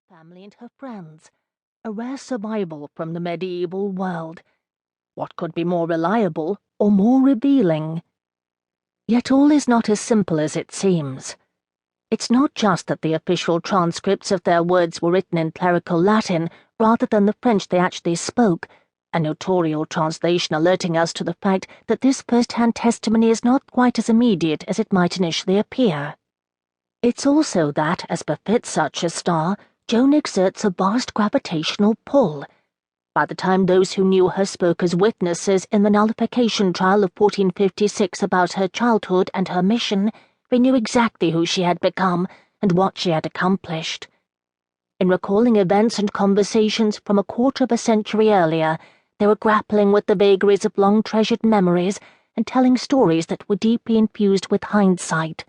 family and her friends, a rare survival from the medieval world. What could be more reliable or more revealing? Yet all is not as simple as it seems. It's not just that the official transcripts of their words were written in clerical Latin rather than the French they actually spoke, a notorial translation alerting us to the fact that this first-hand testimony is not quite as immediate as it might initially appear. It's also that, as befits such a star, Joan exerts a vast gravitational pull. By the time those who knew her spoke as witnesses in the nullification trial of 1456 about her childhood and her mission, they knew exactly who she had become and what she had accomplished. In recalling events and conversations from a quarter of a century earlier, they were grappling with the vagaries of long-treasured memories and telling stories that were deeply infused with hindsight,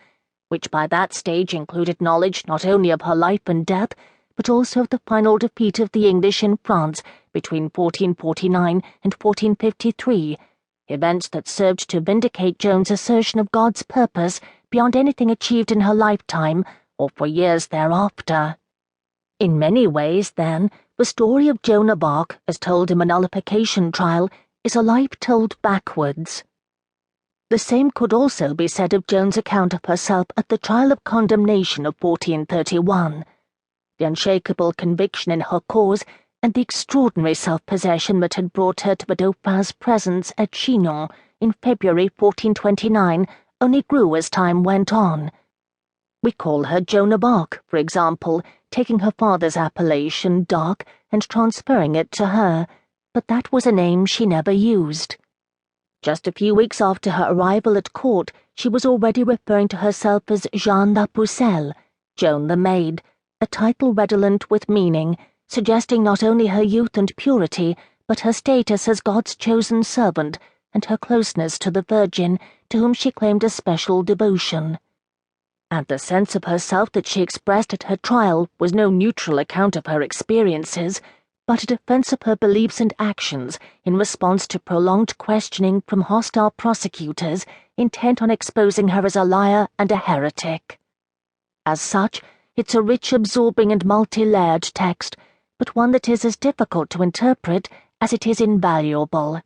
which by that stage included knowledge not only of her life and death, but also of the final defeat of the English in France between 1449 and 1453, events that served to vindicate Joan's assertion of God's purpose beyond anything achieved in her lifetime or for years thereafter. In many ways, then, the story of Joan of Arc, as told in a nullification trial, is a life told backwards. The same could also be said of Joan's account of herself at the trial of condemnation of 1431. The unshakable conviction in her cause and the extraordinary self-possession that had brought her to the Dauphin's presence at Chinon in February 1429 only grew as time went on. We call her Joan of Arc, for example, taking her father's appellation, d'Arc, and transferring it to her, but that was a name she never used. Just a few weeks after her arrival at court, she was already referring to herself as Jeanne la Pucelle, Joan the Maid, a title redolent with meaning, suggesting not only her youth and purity, but her status as God's chosen servant, and her closeness to the Virgin, to whom she claimed a special devotion. And the sense of herself that she expressed at her trial was no neutral account of her experiences, but a defense of her beliefs and actions in response to prolonged questioning from hostile prosecutors intent on exposing her as a liar and a heretic. As such, it's a rich, absorbing, and multi-layered text, but one that is as difficult to interpret as it is invaluable.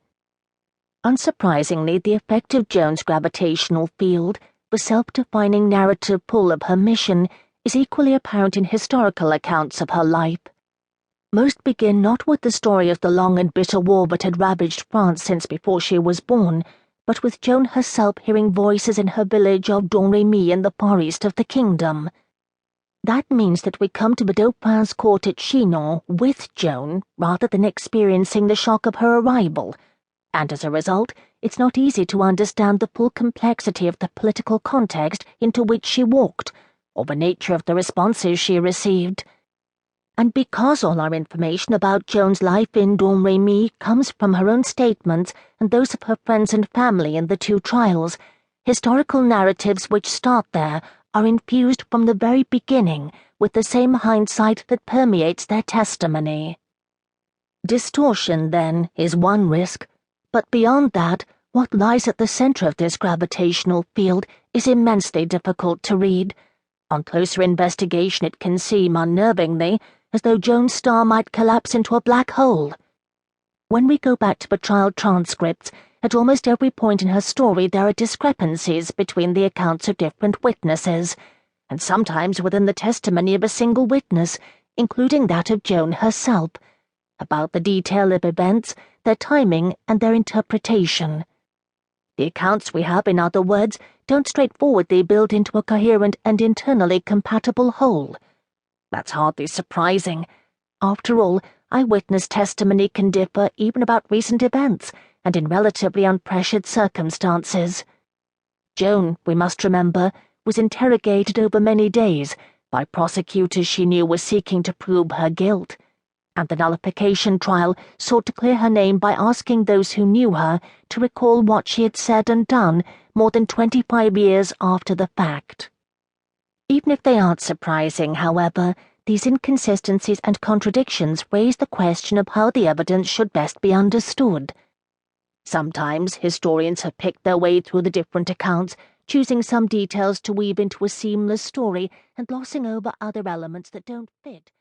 Unsurprisingly, the effect of Joan's gravitational field, the self-defining narrative pull of her mission, is equally apparent in historical accounts of her life. Most begin not with the story of the long and bitter war that had ravaged France since before she was born, but with Joan herself hearing voices in her village of Domremy in the far east of the kingdom. That means that we come to the Dauphin's court at Chinon with Joan rather than experiencing the shock of her arrival, and as a result, it's not easy to understand the full complexity of the political context into which she walked, or the nature of the responses she received. And because all our information about Joan's life in Domremy comes from her own statements and those of her friends and family in the two trials, historical narratives which start there are infused from the very beginning with the same hindsight that permeates their testimony. Distortion, then, is one risk, but beyond that, what lies at the center of this gravitational field is immensely difficult to read. On closer investigation it can seem, unnervingly, as though Joan's star might collapse into a black hole. When we go back to the trial transcripts, at almost every point in her story there are discrepancies between the accounts of different witnesses, and sometimes within the testimony of a single witness, including that of Joan herself, about the detail of events, their timing, and their interpretation. The accounts we have, in other words, don't straightforwardly build into a coherent and internally compatible whole. That's hardly surprising. After all, eyewitness testimony can differ even about recent events, and in relatively unpressured circumstances. Joan, we must remember, was interrogated over many days by prosecutors she knew were seeking to prove her guilt, and the nullification trial sought to clear her name by asking those who knew her to recall what she had said and done more than 25 years after the fact. Even if they aren't surprising, however, these inconsistencies and contradictions raise the question of how the evidence should best be understood. Sometimes historians have picked their way through the different accounts, choosing some details to weave into a seamless story and glossing over other elements that don't fit.